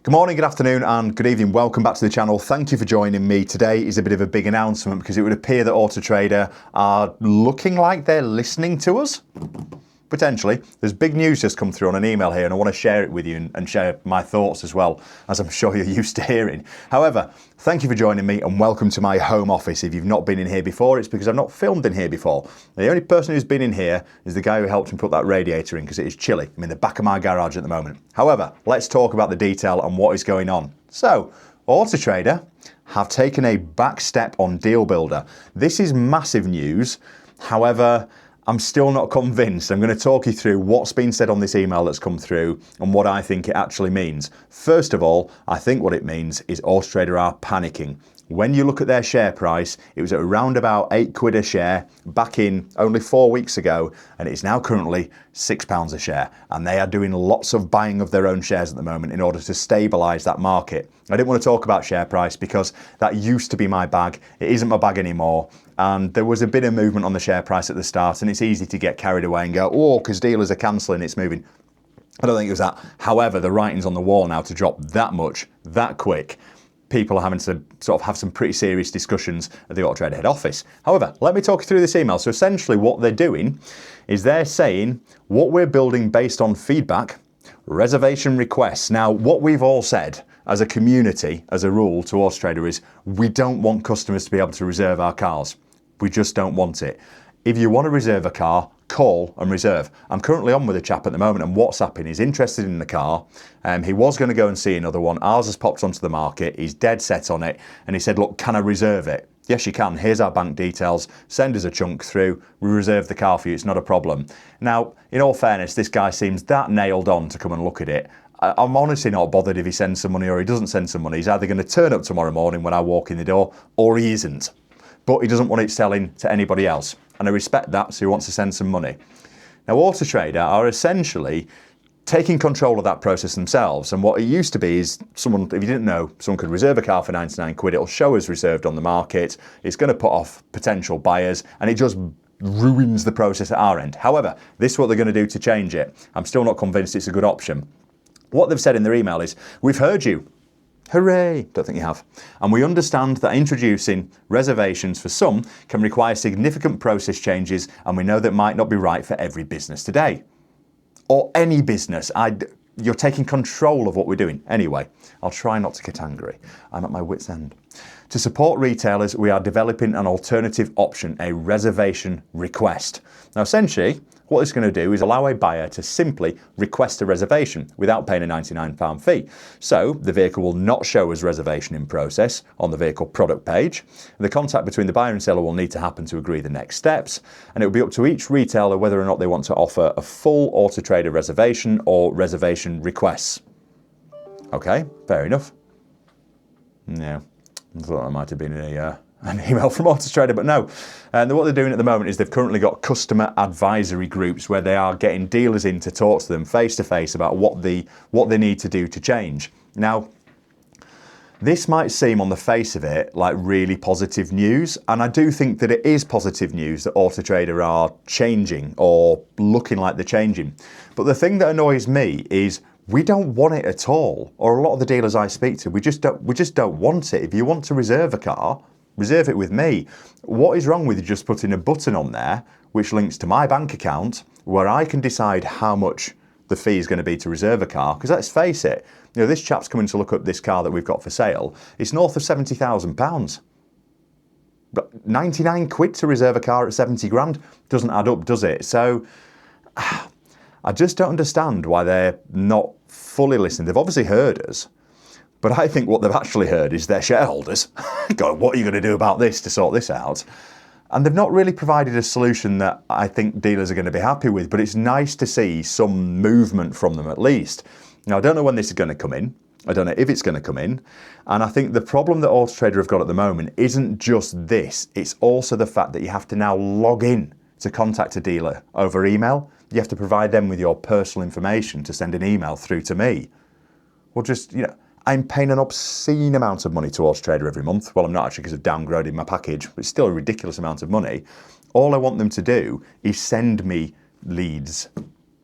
Good morning, good afternoon and good evening. Welcome back to the channel. Thank you for joining me. Today is a bit of a big announcement because it would appear that Autotrader are looking like they're listening to us. Potentially. There's big news just come through on an email here and I want to share it with you and share my thoughts as well, as I'm sure you're used to hearing. However, thank you for joining me and welcome to my home office. If you've not been in here before, it's because I've not filmed in here before. The only person who's been in here is the guy who helped me put that radiator in because it is chilly. I'm in the back of my garage at the moment. However, let's talk about the detail and what is going on. So, Autotrader have taken a back step on Deal Builder. This is massive news. However, I'm still not convinced. I'm going to talk you through what's been said on this email that's come through and what I think it actually means. First of all, I think what it means is Autotrader are panicking. When you look at their share price, it was at around about £8 a share back in only 4 weeks ago, and it's now currently £6 a share. And they are doing lots of buying of their own shares at the moment in order to stabilise that market. I didn't want to talk about share price because that used to be my bag. It isn't my bag anymore. And there was a bit of movement on the share price at the start, and it's easy to get carried away and go, oh, because dealers are cancelling, it's moving. I don't think it was that. However, the writing's on the wall now to drop that much, that quick. People are having to sort of have some pretty serious discussions at the Autotrader head office. However, let me talk you through this email. So essentially what they're doing is they're saying what we're building based on feedback, reservation requests. Now, what we've all said as a community, as a rule to Autotrader is we don't want customers to be able to reserve our cars. We just don't want it. If you want to reserve a car, call and reserve. I'm currently on with a chap at the moment and WhatsApping. He's interested in the car. He was going to go and see another one. Ours has popped onto the market. He's dead set on it. And he said, look, can I reserve it? Yes, you can. Here's our bank details. Send us a chunk through. We reserve the car for you. It's not a problem. Now, in all fairness, this guy seems that nailed on to come and look at it. I'm honestly not bothered if he sends some money or he doesn't send some money. He's either going to turn up tomorrow morning when I walk in the door or he isn't. But he doesn't want it selling to anybody else. And I respect that, so he wants to send some money. Now, Autotrader are essentially taking control of that process themselves. And what it used to be is someone, if you didn't know, someone could reserve a car for 99 quid. It'll show as reserved on the market. It's going to put off potential buyers and it just ruins the process at our end. However, this is what they're going to do to change it. I'm still not convinced it's a good option. What they've said in their email is, we've heard you. Hooray! Don't think you have. And we understand that introducing reservations for some can require significant process changes, and we know that might not be right for every business today. Or any business. You're taking control of what we're doing. Anyway, I'll try not to get angry. I'm at my wit's end. To support retailers, we are developing an alternative option, a reservation request. Now, essentially, what it's going to do is allow a buyer to simply request a reservation without paying a £99 fee. So the vehicle will not show as reservation in process on the vehicle product page. The contact between the buyer and seller will need to happen to agree the next steps. And it will be up to each retailer whether or not they want to offer a full Autotrader reservation or reservation requests. Okay, fair enough. Yeah, I thought that might have been an email from Autotrader, but no. And what they're doing at the moment is they've currently got customer advisory groups where they are getting dealers in to talk to them face to face about what they need to do to change. Now, this might seem on the face of it like really positive news, and I do think that it is positive news that Autotrader are changing or looking like they're changing. But the thing that annoys me is we don't want it at all, or a lot of the dealers I speak to, we just don't want it. If you want to reserve a car, reserve it with me. What is wrong with just putting a button on there which links to my bank account where I can decide how much the fee is going to be to reserve a car? Because let's face it, you know, this chap's coming to look at this car that we've got for sale. It's north of £70,000. But 99 quid to reserve a car at 70 grand doesn't add up, does it? So I just don't understand why they're not fully listening. They've obviously heard us. But I think what they've actually heard is their shareholders going, what are you going to do about this to sort this out? And they've not really provided a solution that I think dealers are going to be happy with, but it's nice to see some movement from them at least. Now, I don't know when this is going to come in. I don't know if it's going to come in. And I think the problem that Autotrader have got at the moment isn't just this. It's also the fact that you have to now log in to contact a dealer over email. You have to provide them with your personal information to send an email through to me. Well, just, you know, I'm paying an obscene amount of money to Autotrader every month. Well, I'm not actually because of downgrading my package, but it's still a ridiculous amount of money. All I want them to do is send me leads.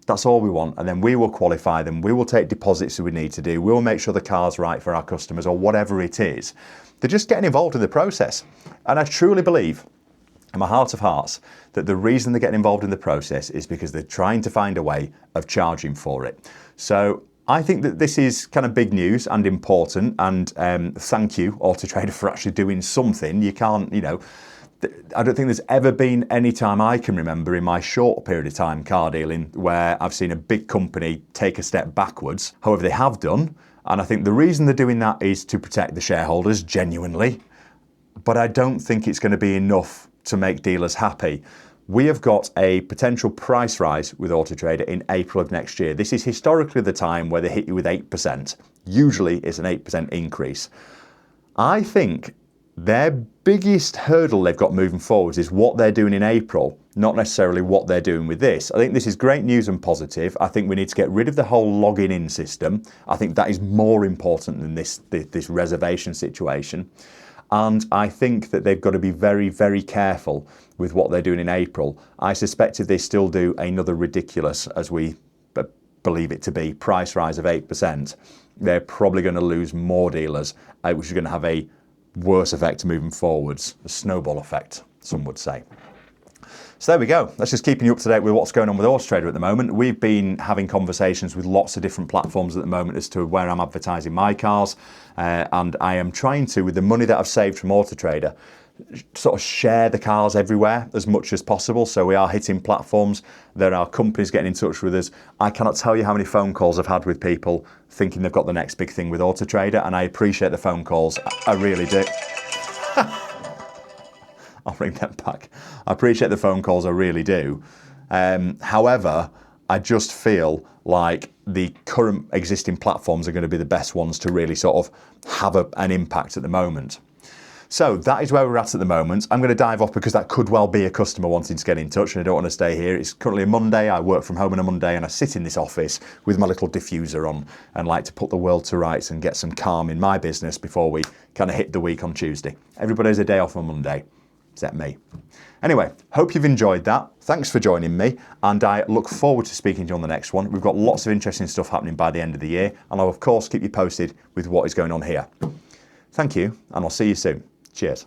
That's all we want. And then we will qualify them. We will take deposits that we need to do. We'll make sure the car's right for our customers or whatever it is. They're just getting involved in the process. And I truly believe, in my heart of hearts, that the reason they're getting involved in the process is because they're trying to find a way of charging for it. So I think that this is kind of big news and important. And thank you, Autotrader, for actually doing something. You can't, I don't think there's ever been any time I can remember in my short period of time car dealing where I've seen a big company take a step backwards. However, they have done. And I think the reason they're doing that is to protect the shareholders, genuinely. But I don't think it's going to be enough to make dealers happy. We have got a potential price rise with Autotrader in April of next year. This is historically the time where they hit you with 8%. Usually it's an 8% increase. I think their biggest hurdle they've got moving forwards is what they're doing in April, not necessarily what they're doing with this. I think this is great news and positive. I think we need to get rid of the whole logging in system. I think that is more important than this reservation situation. And I think that they've got to be very, very careful with what they're doing in April. I suspect if they still do another ridiculous, as we believe it to be, price rise of 8%, they're probably going to lose more dealers, which is going to have a worse effect moving forwards, a snowball effect, some would say. So there we go. That's just keeping you up to date with what's going on with Autotrader at the moment. We've been having conversations with lots of different platforms at the moment as to where I'm advertising my cars. And I am trying to, with the money that I've saved from Autotrader, sort of share the cars everywhere as much as possible. So we are hitting platforms. There are companies getting in touch with us. I cannot tell you how many phone calls I've had with people thinking they've got the next big thing with Autotrader, and I appreciate the phone calls. I really do. I'll bring that back. I appreciate the phone calls, I really do. However, I just feel like the current existing platforms are going to be the best ones to really sort of have an impact at the moment. So that is where we're at the moment. I'm going to dive off because that could well be a customer wanting to get in touch and I don't want to stay here. It's currently a Monday. I work from home on a Monday and I sit in this office with my little diffuser on and like to put the world to rights and get some calm in my business before we kind of hit the week on Tuesday. Everybody has a day off on Monday, except me. Anyway, hope you've enjoyed that. Thanks for joining me, and I look forward to speaking to you on the next one. We've got lots of interesting stuff happening by the end of the year, and I'll of course keep you posted with what is going on here. Thank you, and I'll see you soon. Cheers.